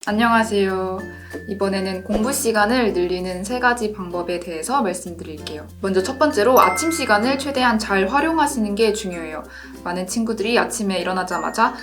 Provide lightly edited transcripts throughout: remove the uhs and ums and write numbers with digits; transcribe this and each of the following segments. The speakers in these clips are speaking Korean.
안녕하세요. 이번에는 공부 시간을 늘리는 3가지 방법에 대해서 말씀드릴게요. 먼저 첫 번째로 아침 시간을 최대한 잘 활용하시는 게 중요해요. 많은 친구들이 아침에 일어나자마자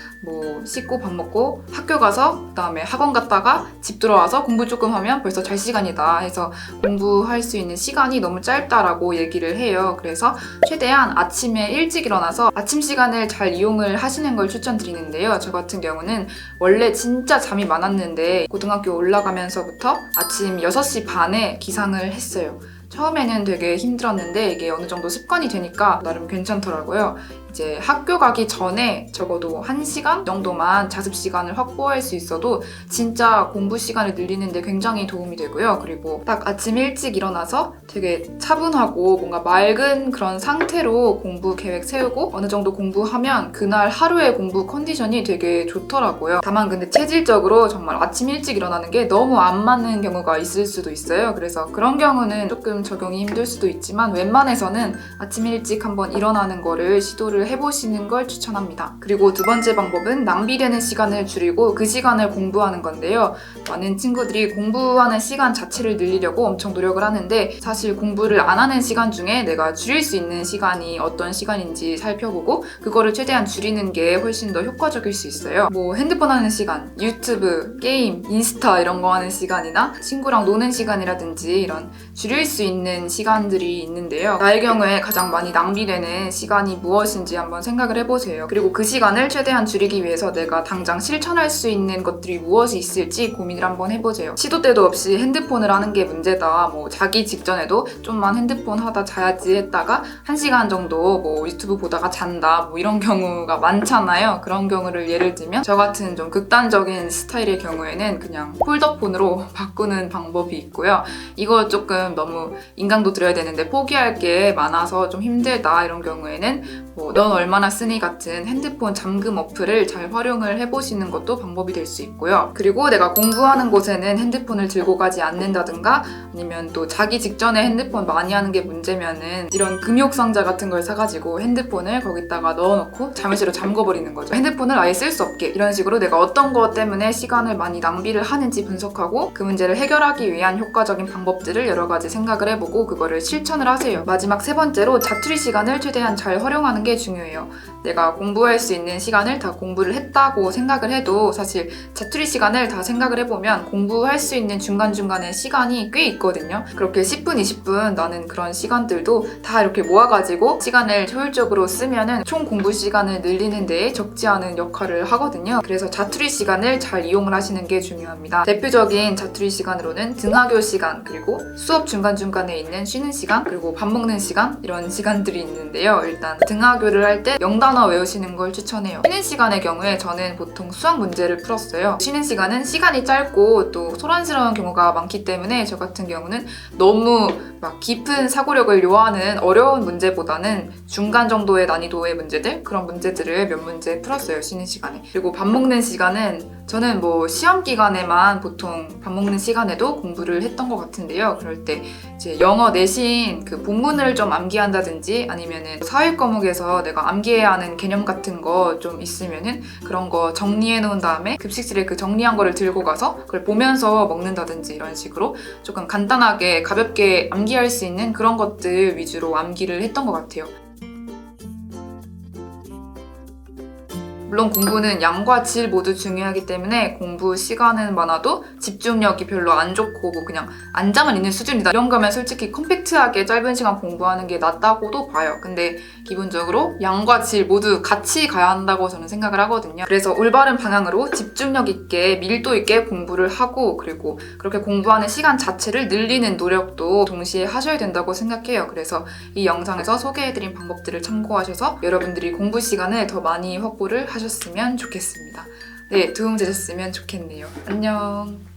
씻고 밥 먹고 학교 가서 그다음에 학원 갔다가 집 들어와서 공부 조금 하면 벌써 잘 시간이다 해서 공부할 수 있는 시간이 너무 짧다라고 얘기를 해요. 그래서 최대한 아침에 일찍 일어나서 아침 시간을 잘 이용을 하시는 걸 추천드리는데요. 저 같은 경우는 원래 진짜 잠이 많았는데 고등학교 올라가면서부터 아침 6시 반에 기상을 했어요. 처음에는 되게 힘들었는데 이게 어느 정도 습관이 되니까 나름 괜찮더라고요. 이제 학교 가기 전에 적어도 1시간 정도만 자습 시간을 확보할 수 있어도 진짜 공부 시간을 늘리는데 굉장히 도움이 되고요. 그리고 딱 아침 일찍 일어나서 되게 차분하고 뭔가 맑은 그런 상태로 공부 계획 세우고 어느 정도 공부하면 그날 하루의 공부 컨디션이 되게 좋더라고요. 다만 근데 체질적으로 정말 아침 일찍 일어나는 게 너무 안 맞는 경우가 있을 수도 있어요. 그래서 그런 경우는 조금 적용이 힘들 수도 있지만 웬만해서는 아침 일찍 한번 일어나는 거를 시도를 해보시는 걸 추천합니다. 그리고 두 번째 방법은 낭비되는 시간을 줄이고 그 시간을 공부하는 건데요. 많은 친구들이 공부하는 시간 자체를 늘리려고 엄청 노력을 하는데 사실 공부를 안 하는 시간 중에 내가 줄일 수 있는 시간이 어떤 시간인지 살펴보고 그거를 최대한 줄이는 게 훨씬 더 효과적일 수 있어요. 핸드폰 하는 시간, 유튜브, 게임, 인스타 이런 거 하는 시간이나 친구랑 노는 시간이라든지 이런 줄일 수 있는 시간들이 있는데요. 나의 경우에 가장 많이 낭비되는 시간이 무엇인지 한번 생각을 해보세요. 그리고 그 시간을 최대한 줄이기 위해서 내가 당장 실천할 수 있는 것들이 무엇이 있을지 고민을 한번 해보세요. 시도 때도 없이 핸드폰을 하는 게 문제다. 자기 직전에도 좀만 핸드폰 하다 자야지 했다가 1시간 정도 유튜브 보다가 잔다. 이런 경우가 많잖아요. 그런 경우를 예를 들면 저 같은 좀 극단적인 스타일의 경우에는 그냥 폴더폰으로 바꾸는 방법이 있고요. 이거 조금 너무 인강도 들여야 되는데 포기할 게 많아서 좀 힘들다 이런 경우에는 넌 얼마나 쓰니 같은 핸드폰 잠금 어플을 잘 활용을 해보시는 것도 방법이 될 수 있고요. 그리고 내가 공부하는 곳에는 핸드폰을 들고 가지 않는다든가 아니면 또 자기 직전에 핸드폰 많이 하는 게 문제면은 이런 금욕상자 같은 걸 사가지고 핸드폰을 거기다가 넣어놓고 잠실로 잠궈버리는 거죠. 핸드폰을 아예 쓸 수 없게 이런 식으로 내가 어떤 것 때문에 시간을 많이 낭비를 하는지 분석하고 그 문제를 해결하기 위한 효과적인 방법들을 여러 가지 생각을 해보고 그거를 실천을 하세요. 마지막 3번째로 자투리 시간을 최대한 잘 활용하는 게 중요해요. 내가 공부할 수 있는 시간을 다 공부를 했다고 생각을 해도 사실 자투리 시간을 다 생각을 해보면 공부할 수 있는 중간중간에 시간이 꽤 있거든요. 그렇게 10분, 20분 나는 그런 시간들도 다 이렇게 모아가지고 시간을 효율적으로 쓰면은 총 공부 시간을 늘리는 데에 적지 않은 역할을 하거든요. 그래서 자투리 시간을 잘 이용을 하시는 게 중요합니다. 대표적인 자투리 시간으로는 등하교 시간, 그리고 수업 중간중간에 있는 쉬는 시간, 그리고 밥 먹는 시간 이런 시간들이 있는데요. 일단 등하교를 할 때 영단어 외우시는 걸 추천해요. 쉬는 시간의 경우에 저는 보통 수학 문제를 풀었어요. 쉬는 시간은 시간이 짧고 또 소란스러운 경우가 많기 때문에 저 같은 경우는 너무 깊은 사고력을 요하는 어려운 문제보다는 중간 정도의 난이도의 문제들 그런 문제들을 몇 문제 풀었어요. 쉬는 시간에. 그리고 밥 먹는 시간은 저는 시험 기간에만 보통 밥 먹는 시간에도 공부를 했던 것 같은데요. 그럴 때 이제 영어 내신 그 본문을 좀 암기한다든지 아니면은 사회 과목에서 내가 암기해야 하는 개념 같은 거 좀 있으면은 그런 거 정리해 놓은 다음에 급식실에 그 정리한 거를 들고 가서 그걸 보면서 먹는다든지 이런 식으로 조금 간단하게 가볍게 암기할 수 있는 그런 것들 위주로 암기를 했던 것 같아요. 물론 공부는 양과 질 모두 중요하기 때문에 공부 시간은 많아도 집중력이 별로 안 좋고 그냥 앉아만 있는 수준이다 이런 거면 솔직히 컴팩트하게 짧은 시간 공부하는 게 낫다고도 봐요. 근데 기본적으로 양과 질 모두 같이 가야 한다고 저는 생각을 하거든요. 그래서 올바른 방향으로 집중력 있게 밀도 있게 공부를 하고 그리고 그렇게 공부하는 시간 자체를 늘리는 노력도 동시에 하셔야 된다고 생각해요. 그래서 이 영상에서 소개해드린 방법들을 참고하셔서 여러분들이 공부 시간을 더 많이 확보를 하셨으면 좋겠습니다. 네, 도움 되셨으면 좋겠네요. 안녕.